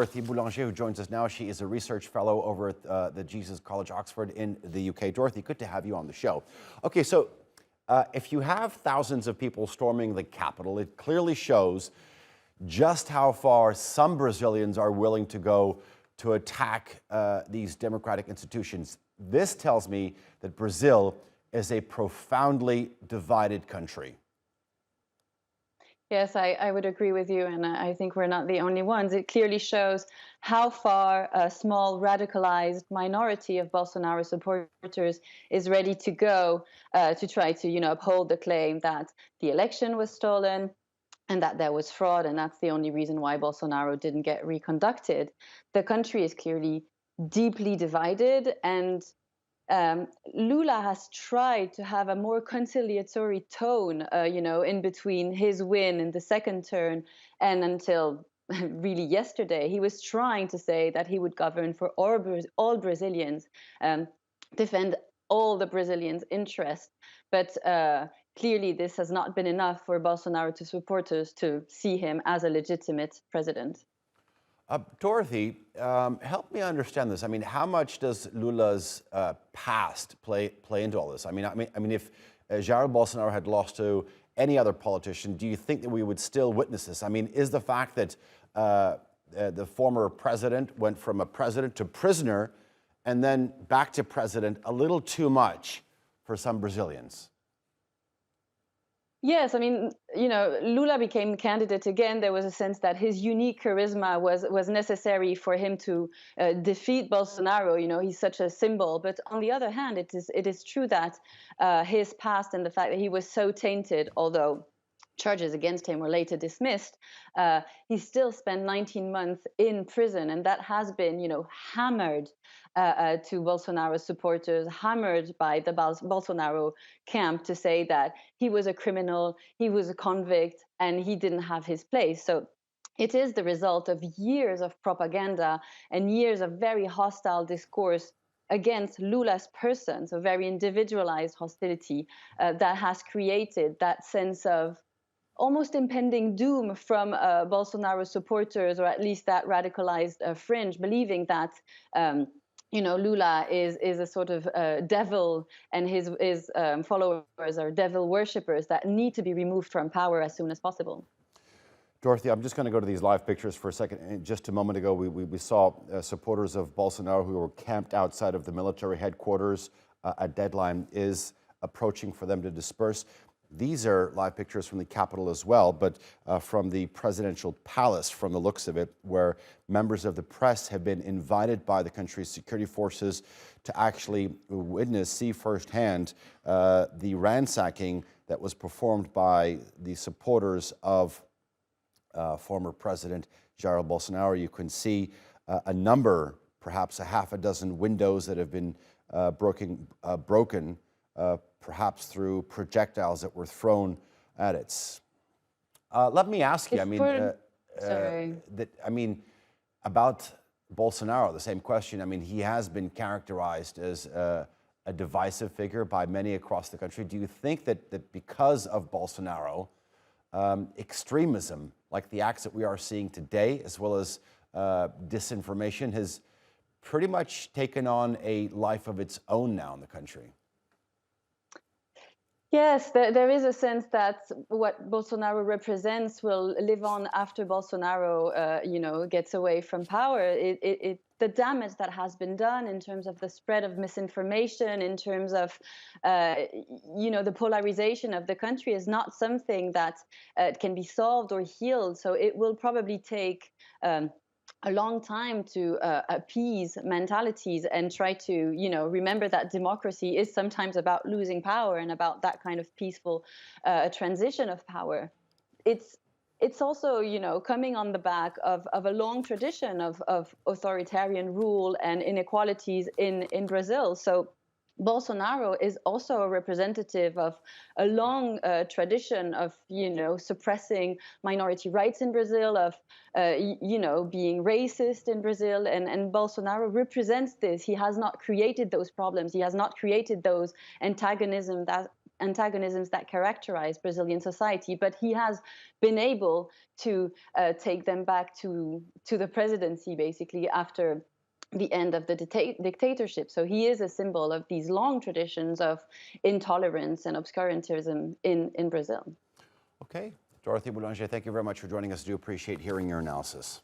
Dorothee Boulanger, who joins us now. She is a research fellow over at the Jesus College, Oxford in the UK. Dorothee, good to have you on the show. Okay, so if you have thousands of people storming the Capitol, it clearly shows just how far some Brazilians are willing to go to attack these democratic institutions. This tells me that Brazil is a profoundly divided country. Yes, I would agree with you, and I think we're not the only ones. It clearly shows how far a small radicalized minority of Bolsonaro supporters is ready to go to try to, uphold the claim that the election was stolen and that there was fraud, and that's the only reason why Bolsonaro didn't get reconducted. The country is clearly deeply divided, and Lula has tried to have a more conciliatory tone, in between his win in the second turn and until really yesterday. He was trying to say that he would govern for all Brazilians, defend all the Brazilians' interests. But clearly, this has not been enough for Bolsonaro supporters to see him as a legitimate president. Dorothee, help me understand this. I mean, how much does Lula's past play into all this? I mean, if Jair Bolsonaro had lost to any other politician, do you think that we would still witness this? I mean, is the fact that the former president went from a president to prisoner and then back to president a little too much for some Brazilians? Yes, I mean, Lula became candidate again. There was a sense that his unique charisma was necessary for him to defeat Bolsonaro. He's such a symbol. But on the other hand, it is true that his past and the fact that he was so tainted, although charges against him were later dismissed, he still spent 19 months in prison, and that has been, hammered to Bolsonaro supporters, hammered by the Bolsonaro camp to say that he was a criminal, he was a convict, and he didn't have his place. So it is the result of years of propaganda and years of very hostile discourse against Lula's person, so very individualized hostility, that has created that sense of almost impending doom from Bolsonaro supporters, or at least that radicalized fringe, believing that Lula is a sort of devil, and his followers are devil worshippers that need to be removed from power as soon as possible. Dorothee, I'm just going to go to these live pictures for a second. Just a moment ago, we saw supporters of Bolsonaro who were camped outside of the military headquarters. A deadline is approaching for them to disperse. These are live pictures from the Capitol as well, but from the presidential palace, from the looks of it, where members of the press have been invited by the country's security forces to actually see firsthand the ransacking that was performed by the supporters of former President Jair Bolsonaro. You can see a number, perhaps a half a dozen windows that have been broken, perhaps through projectiles that were thrown at it. Let me ask you, about Bolsonaro, the same question. I mean, he has been characterized as a divisive figure by many across the country. Do you think that because of Bolsonaro, extremism, like the acts that we are seeing today, as well as disinformation, has pretty much taken on a life of its own now in the country? Yes, there is a sense that what Bolsonaro represents will live on after Bolsonaro, gets away from power. The damage that has been done in terms of the spread of misinformation, in terms of, the polarization of the country, is not something that can be solved or healed. So it will probably take a long time to appease mentalities and try to, remember that democracy is sometimes about losing power and about that kind of peaceful transition of power. It's also, coming on the back of a long tradition of authoritarian rule and inequalities in Brazil. So Bolsonaro is also a representative of a long tradition of, suppressing minority rights in Brazil, of, being racist in Brazil. And Bolsonaro represents this. He has not created those problems. He has not created those antagonisms antagonisms that characterize Brazilian society, but he has been able to take them back to the presidency, basically, after the end of the dictatorship. So he is a symbol of these long traditions of intolerance and obscurantism in Brazil. Okay. Dorothee Boulanger, thank you very much for joining us. I do appreciate hearing your analysis.